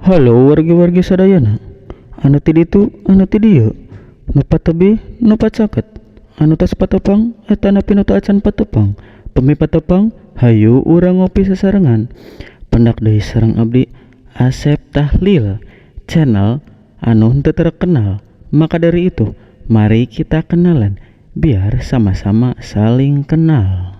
Halo wargi-wargi sadayana. Anu ti ditu, anu ti dieu. Nu patabe, nu pacaket. Anu tas patepang, eta nepi nu teu acan patepang. Pemi patepang, hayu urang ngopi sasarengan. Pendak deui sareng abdi Asep Tahlil, channel anu henteu terkenal. Maka dari itu, mari kita kenalan biar sama-sama saling kenal.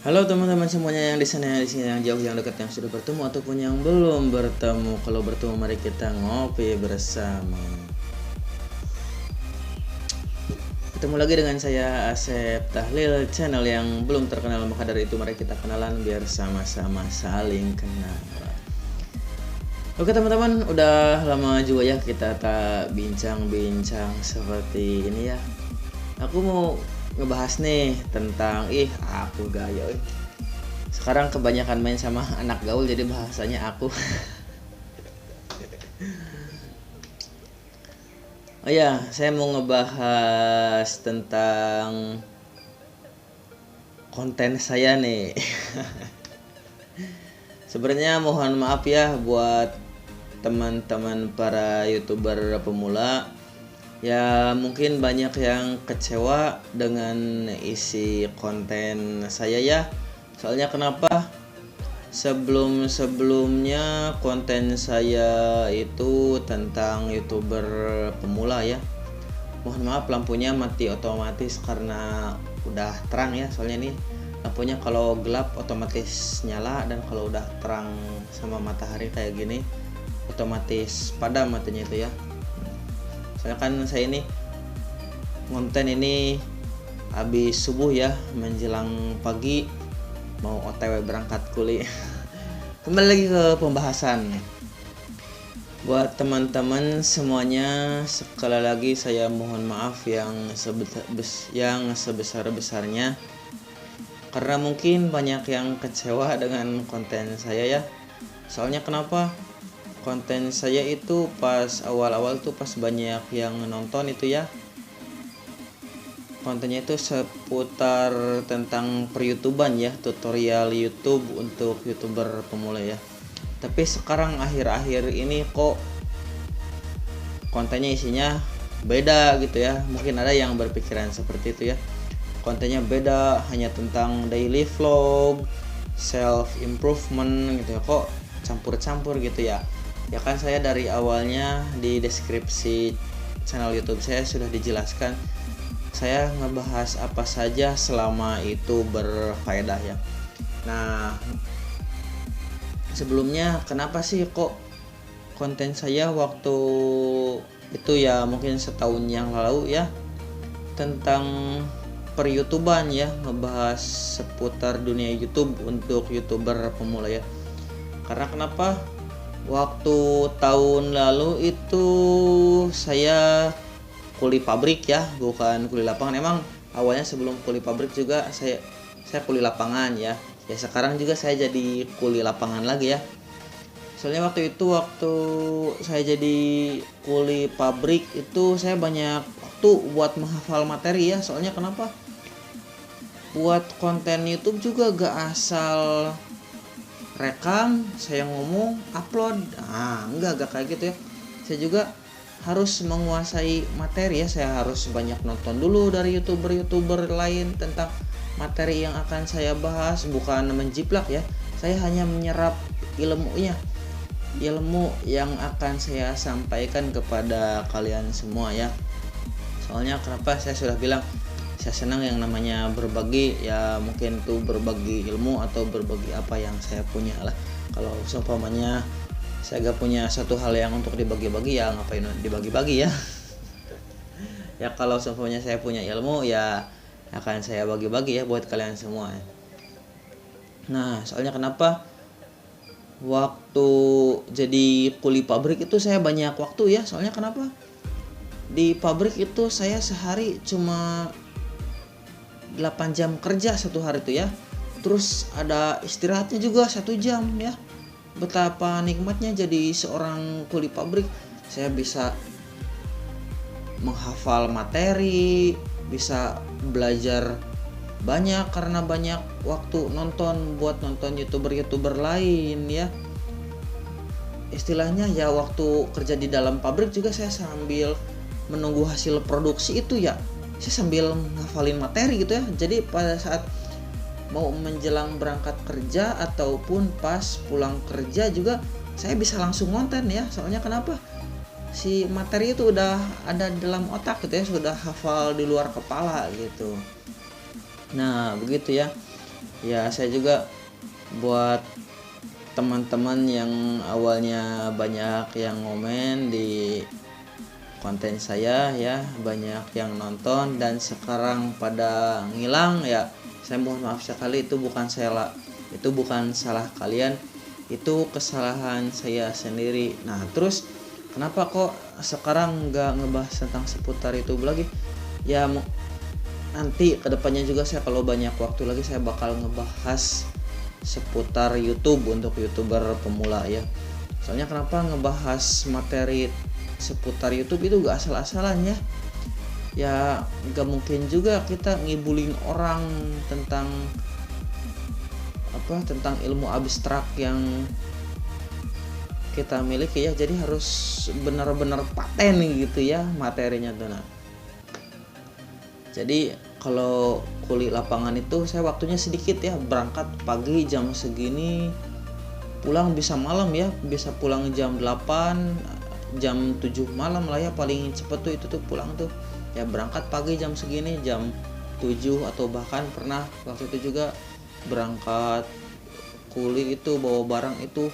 Halo teman-teman semuanya yang di sana, di sini, yang jauh, yang dekat, yang sudah bertemu ataupun yang belum bertemu. Kalau bertemu mari kita ngopi bersama. Ketemu lagi dengan saya Asep Tahlil, channel yang belum terkenal. Maka dari itu mari kita kenalan biar sama-sama saling kenal. Oke teman-teman, udah lama juga ya kita tak bincang-bincang seperti ini ya. Aku mau ngebahas nih tentang aku gaya. Sekarang kebanyakan main sama anak gaul jadi bahasanya aku. Oh ya, saya mau ngebahas tentang konten saya nih. Sebenarnya mohon maaf ya buat teman-teman para YouTuber pemula. Ya mungkin banyak yang kecewa dengan isi konten saya ya. Soalnya kenapa? Sebelumnya konten saya itu tentang YouTuber pemula ya. Mohon maaf lampunya mati otomatis karena udah terang ya. Soalnya nih lampunya kalau gelap otomatis nyala, dan kalau udah terang sama matahari kayak gini otomatis padam matinya itu ya. Soalnya kan saya ini konten ini habis subuh ya, menjelang pagi mau OTW berangkat kuliah. Kembali lagi ke pembahasan. Buat teman-teman semuanya, sekali lagi saya mohon maaf yang sebesar-besarnya karena mungkin banyak yang kecewa dengan konten saya ya. Soalnya kenapa? Konten saya itu pas awal-awal tuh pas banyak yang nonton itu ya, kontennya itu seputar tentang per-YouTuban ya, tutorial YouTube untuk YouTuber pemula ya. Tapi sekarang akhir-akhir ini kok kontennya isinya beda gitu ya. Mungkin ada yang berpikiran seperti itu ya, kontennya beda, hanya tentang daily vlog, self improvement gitu ya, kok campur-campur gitu ya. Ya kan saya dari awalnya di deskripsi channel YouTube saya sudah dijelaskan saya ngebahas apa saja selama itu berfaedah ya. Nah, sebelumnya kenapa sih kok konten saya waktu itu ya mungkin setahun yang lalu ya tentang per YouTuban ya, ngebahas seputar dunia YouTube untuk YouTuber pemula ya. Karena kenapa? Waktu tahun lalu itu saya kuli pabrik ya, bukan kuli lapangan. Emang awalnya sebelum kuli pabrik juga saya kuli lapangan ya. Ya sekarang juga saya jadi kuli lapangan lagi ya. Soalnya waktu saya jadi kuli pabrik itu saya banyak waktu buat menghafal materi ya. Soalnya kenapa? Buat konten YouTube juga gak asal rekam, saya ngomong, upload. Enggak kayak gitu ya. Saya juga harus menguasai materi ya. Saya harus banyak nonton dulu dari YouTuber lain tentang materi yang akan saya bahas, bukan menjiplak ya. Saya hanya menyerap ilmunya, ilmu yang akan saya sampaikan kepada kalian semua ya. Soalnya kenapa saya sudah bilang saya senang yang namanya berbagi ya, mungkin tuh berbagi ilmu atau berbagi apa yang saya punya lah. Kalau seumpamanya saya gak punya satu hal yang untuk dibagi-bagi ya ngapain dibagi-bagi ya. Ya kalau seumpamanya saya punya ilmu ya akan saya bagi-bagi ya buat kalian semua. Nah, soalnya kenapa? Waktu jadi kuli pabrik itu saya banyak waktu ya. Soalnya kenapa? Di pabrik itu saya sehari cuma 8 jam kerja satu hari itu ya. Itu terus ada istirahatnya juga 1 jam ya. Betapa nikmatnya jadi seorang kuli pabrik. Saya bisa menghafal materi, bisa belajar banyak karena banyak waktu buat nonton youtuber lain ya. Istilahnya ya, waktu kerja di dalam pabrik juga saya sambil menunggu hasil produksi itu ya, saya sambil ngafalin materi gitu ya. Jadi pada saat mau menjelang berangkat kerja ataupun pas pulang kerja juga saya bisa langsung ngonten ya. Soalnya kenapa? Si materi itu udah ada dalam otak gitu ya, sudah hafal di luar kepala gitu. Nah begitu ya. Ya saya juga buat teman-teman yang awalnya banyak yang ngomen di konten saya ya, banyak yang nonton dan sekarang pada ngilang ya, saya mohon maaf sekali. Itu bukan salah kalian, itu kesalahan saya sendiri. Nah terus kenapa kok sekarang nggak ngebahas tentang seputar itu lagi ya? Nanti kedepannya juga saya kalau banyak waktu lagi saya bakal ngebahas seputar YouTube untuk YouTuber pemula ya. Soalnya kenapa ngebahas materi seputar YouTube itu gak asal-asalan ya. Ya gak mungkin juga kita ngibulin orang tentang ilmu abstrak yang kita miliki ya. Jadi harus benar-benar paten gitu ya materinya tuh. Nah, jadi kalau kuli lapangan itu saya waktunya sedikit ya, berangkat pagi jam segini, pulang bisa malam ya, bisa pulang jam 8, jam 7 malam lah ya paling cepet tuh. Itu tuh pulang tuh ya, berangkat pagi jam segini, jam 7 atau bahkan pernah waktu itu juga berangkat kuli itu bawa barang itu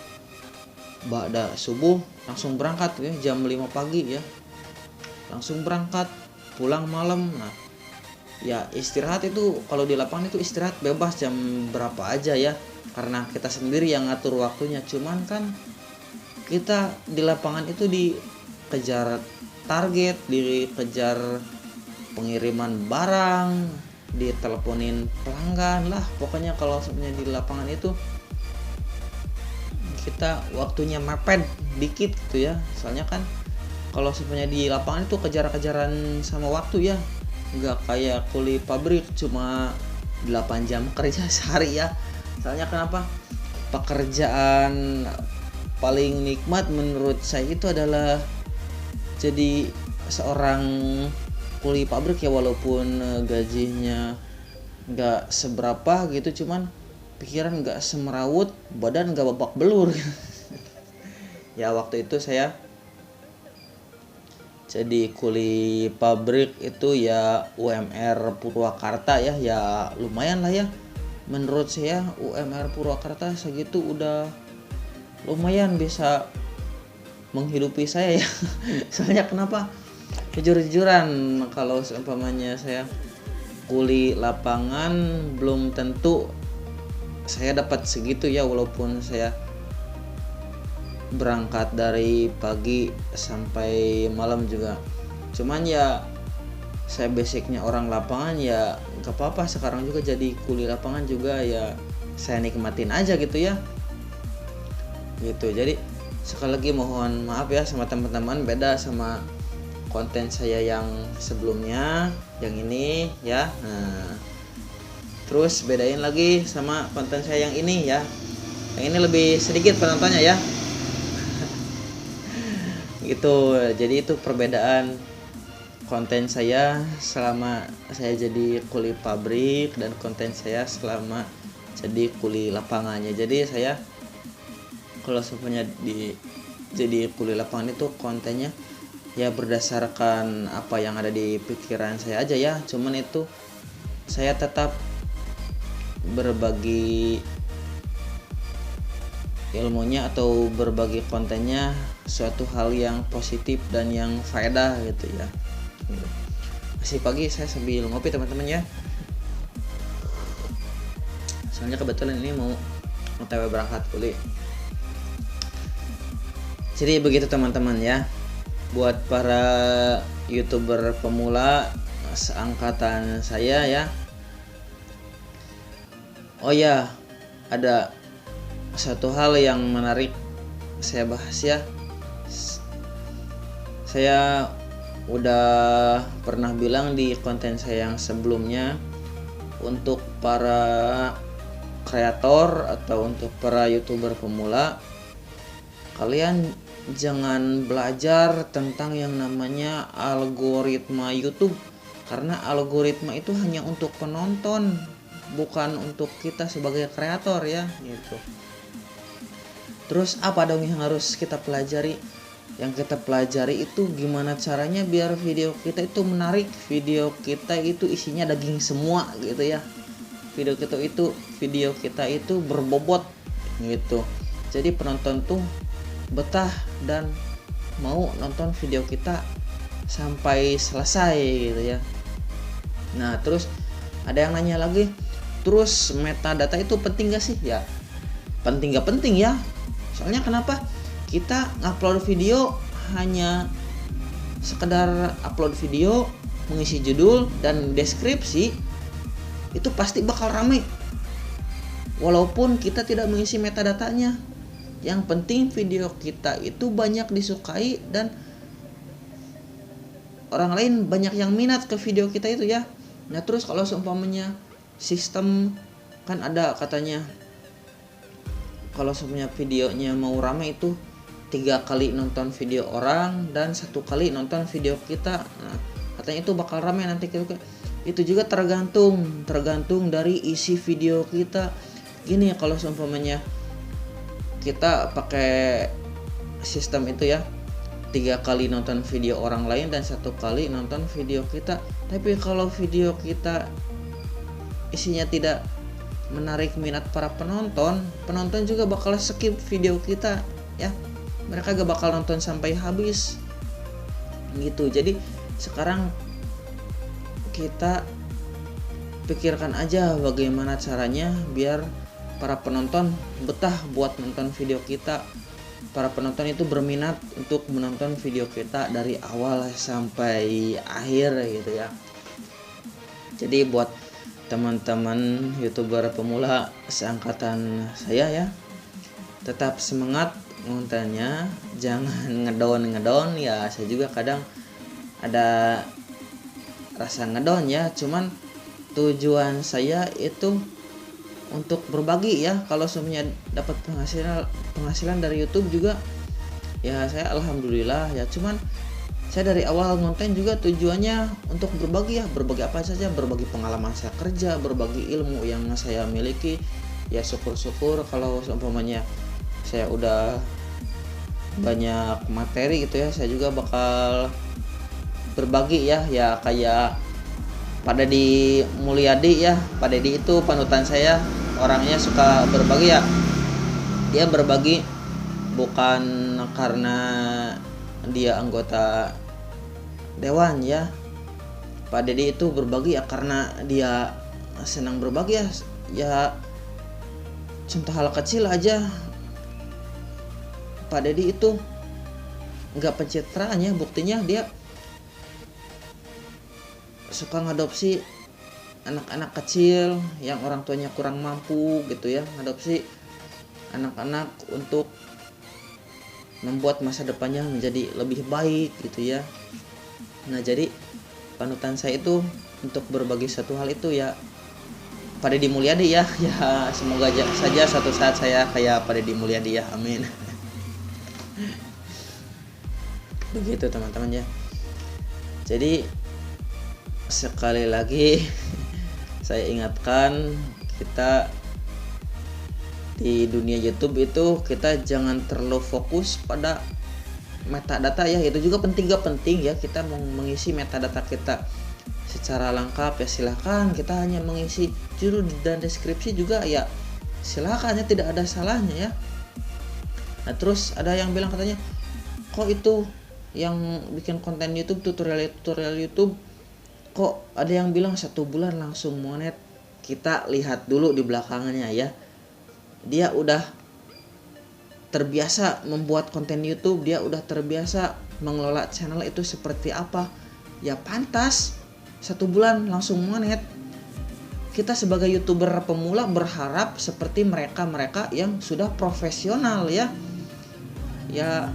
ba'da subuh langsung berangkat ya, jam 5 pagi ya, langsung berangkat, pulang malam. Nah ya istirahat itu kalau di lapangan itu istirahat bebas jam berapa aja ya, karena kita sendiri yang ngatur waktunya. Cuman kan kita di lapangan itu dikejar target, dikejar pengiriman barang, diteleponin pelanggan lah. Pokoknya kalau sebenarnya di lapangan itu kita waktunya mepet dikit gitu ya. Soalnya kan kalau sebenarnya di lapangan itu kejar-kejaran sama waktu ya, nggak kayak kuli pabrik cuma 8 jam kerja sehari ya. Soalnya kenapa? Pekerjaan paling nikmat menurut saya itu adalah jadi seorang kuli pabrik ya, walaupun gajinya nggak seberapa gitu, cuman pikiran nggak semerawut, badan nggak babak belur. Ya waktu itu saya jadi kuli pabrik itu ya UMR Purwakarta ya, ya lumayan lah ya. Menurut saya UMR Purwakarta segitu udah lumayan bisa menghidupi saya ya. Soalnya kenapa? Jujur-jujuran kalau seumpamanya saya kuli lapangan belum tentu saya dapat segitu ya, walaupun saya berangkat dari pagi sampai malam juga. Cuman ya saya basicnya orang lapangan ya gak apa-apa, sekarang juga jadi kuli lapangan juga ya saya nikmatin aja gitu ya gitu. Jadi sekali lagi mohon maaf ya sama teman-teman, beda sama konten saya yang sebelumnya yang ini ya. Nah terus bedain lagi sama konten saya yang ini ya, yang ini lebih sedikit penontonnya ya gitu. Jadi itu perbedaan konten saya selama saya jadi kuli pabrik dan konten saya selama jadi kuli lapangannya. Jadi saya kalau sebenarnya jadi kuli lapangan itu kontennya ya berdasarkan apa yang ada di pikiran saya aja ya. Cuman itu saya tetap berbagi ilmunya atau berbagi kontennya suatu hal yang positif dan yang faedah gitu ya. Masih pagi saya sambil ngopi teman-teman ya, soalnya kebetulan ini mau OTW berangkat kuli. Jadi begitu teman-teman ya, buat para YouTuber pemula seangkatan saya ya, Oh ya, ada satu hal yang menarik saya bahas ya. Saya udah pernah bilang di konten saya yang sebelumnya, untuk para kreator atau untuk para YouTuber pemula, kalian jangan belajar tentang yang namanya algoritma YouTube, karena algoritma itu hanya untuk penonton, bukan untuk kita sebagai kreator ya gitu. Terus apa dong yang harus kita pelajari? Yang kita pelajari itu gimana caranya biar video kita itu menarik, video kita itu isinya daging semua gitu ya. Video kita itu berbobot gitu. Jadi penonton tuh betah dan mau nonton video kita sampai selesai gitu ya. Nah, terus ada yang nanya lagi, terus metadata itu penting gak sih? Ya, penting gak penting ya. Soalnya kenapa? Kita ngupload video hanya sekedar upload video, mengisi judul dan deskripsi, itu pasti bakal rame. Walaupun kita tidak mengisi metadatanya. Yang penting video kita itu banyak disukai dan orang lain banyak yang minat ke video kita itu ya. Nah, terus kalau seumpamanya sistem kan ada katanya, kalau seumpamanya videonya mau rame itu 3 kali nonton video orang dan 1 kali nonton video kita. Nah, katanya itu bakal rame nanti. Itu juga tergantung dari isi video kita. Gini ya, kalau seumpamanya kita pakai sistem itu ya, 3 kali nonton video orang lain dan 1 kali nonton video kita. Tapi kalau video kita isinya tidak menarik minat para penonton juga bakal skip video kita ya. Mereka gak bakal nonton sampai habis gitu. Jadi sekarang kita pikirkan aja bagaimana caranya biar para penonton betah buat nonton video kita. Para penonton itu berminat untuk menonton video kita dari awal sampai akhir gitu ya. Jadi buat teman-teman YouTuber pemula seangkatan saya ya, tetap semangat kontennya, jangan ngedown ya. Saya juga kadang ada rasa ngedown ya, cuman tujuan saya itu untuk berbagi ya. Kalau semuanya dapat penghasilan dari YouTube juga ya, saya alhamdulillah ya. Cuman saya dari awal konten juga tujuannya untuk berbagi ya. Berbagi apa saja, berbagi pengalaman saya kerja, berbagi ilmu yang saya miliki ya. Syukur-syukur kalau seumpamanya saya udah banyak materi gitu ya, saya juga bakal berbagi ya. Ya kayak Pak Deddy Mulyadi ya. Pak Deddy itu panutan saya, orangnya suka berbagi ya. Dia berbagi bukan karena dia anggota dewan ya. Pak Deddy itu berbagi ya karena dia senang berbagi ya. Ya contoh hal kecil aja, Pak Deddy itu nggak pencitraan ya. Buktinya dia suka ngadopsi anak-anak kecil yang orang tuanya kurang mampu gitu ya, ngadopsi anak-anak untuk membuat masa depannya menjadi lebih baik gitu ya. Nah, jadi panutan saya itu untuk berbagi satu hal itu ya Pak Deddy Mulyadi ya. Ya semoga saja suatu saat saya kayak Pak Deddy Mulyadi ya, amin. Begitu teman-teman ya. Jadi sekali lagi saya ingatkan, kita di dunia YouTube itu kita jangan terlalu fokus pada metadata ya. Itu juga penting gak penting ya, kita mengisi metadata kita secara lengkap ya silahkan. Kita hanya mengisi judul dan deskripsi juga ya silahkan ya, tidak ada salahnya ya. Nah, terus ada yang bilang katanya, kok itu yang bikin konten YouTube, tutorial YouTube, kok ada yang bilang 1 bulan langsung monet. Kita lihat dulu di belakangnya ya. Dia udah terbiasa membuat konten YouTube, dia udah terbiasa mengelola channel itu seperti apa. Ya pantas 1 bulan langsung monet. kita sebagai YouTuber pemula berharap seperti mereka-mereka yang sudah profesional ya. Ya,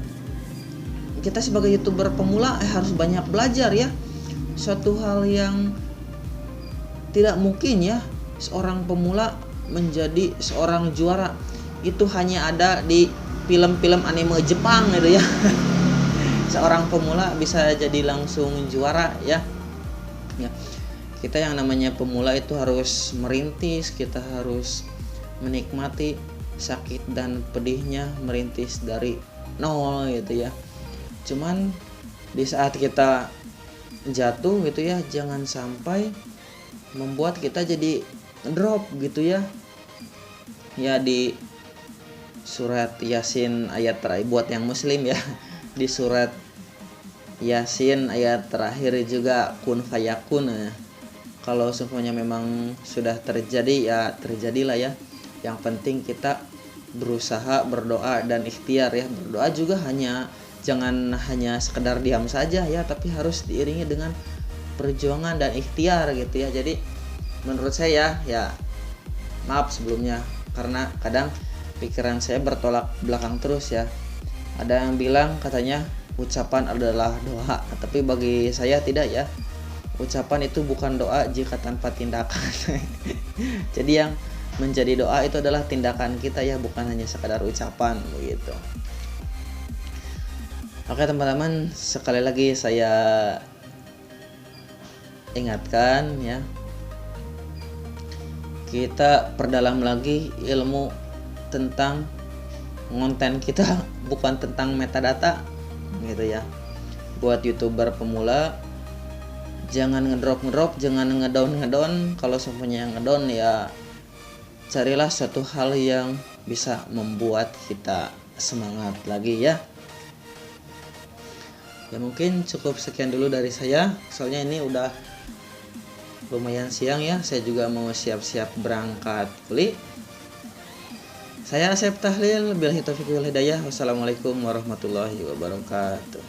kita sebagai YouTuber pemula harus banyak belajar ya. Suatu hal yang tidak mungkin ya seorang pemula menjadi seorang juara. Itu hanya ada di film-film anime Jepang gitu ya. Seorang pemula bisa jadi langsung juara ya. Ya. Kita yang namanya pemula itu harus merintis, kita harus menikmati sakit dan pedihnya merintis dari nol gitu ya. Cuman di saat kita jatuh gitu ya, jangan sampai membuat kita jadi drop gitu ya. Ya, di surat Yasin ayat terakhir buat yang muslim ya. Di surat Yasin ayat terakhir juga kun fayakun ya. Kalau semuanya memang sudah terjadi ya terjadilah ya. Yang penting kita berusaha, berdoa dan ikhtiar ya. Berdoa juga jangan hanya sekedar diam saja ya, tapi harus diiringi dengan perjuangan dan ikhtiar gitu ya. Jadi menurut saya ya, maaf sebelumnya karena kadang pikiran saya bertolak belakang terus ya. Ada yang bilang katanya ucapan adalah doa, tapi bagi saya tidak ya. Ucapan itu bukan doa jika tanpa tindakan. Jadi yang menjadi doa itu adalah tindakan kita ya, bukan hanya sekadar ucapan begitu. Oke teman-teman, sekali lagi saya ingatkan ya, kita perdalam lagi ilmu tentang konten kita, bukan tentang metadata gitu ya. Buat YouTuber pemula, jangan ngedrop, jangan ngedown. Kalau semuanya ngedown ya carilah suatu hal yang bisa membuat kita semangat lagi ya. Ya mungkin cukup sekian dulu dari saya, soalnya ini udah lumayan siang ya. Saya juga mau siap-siap berangkat kuliah. Saya Asep Tahlil, billahi taufiq wal hidayah. Wassalamualaikum warahmatullahi wabarakatuh.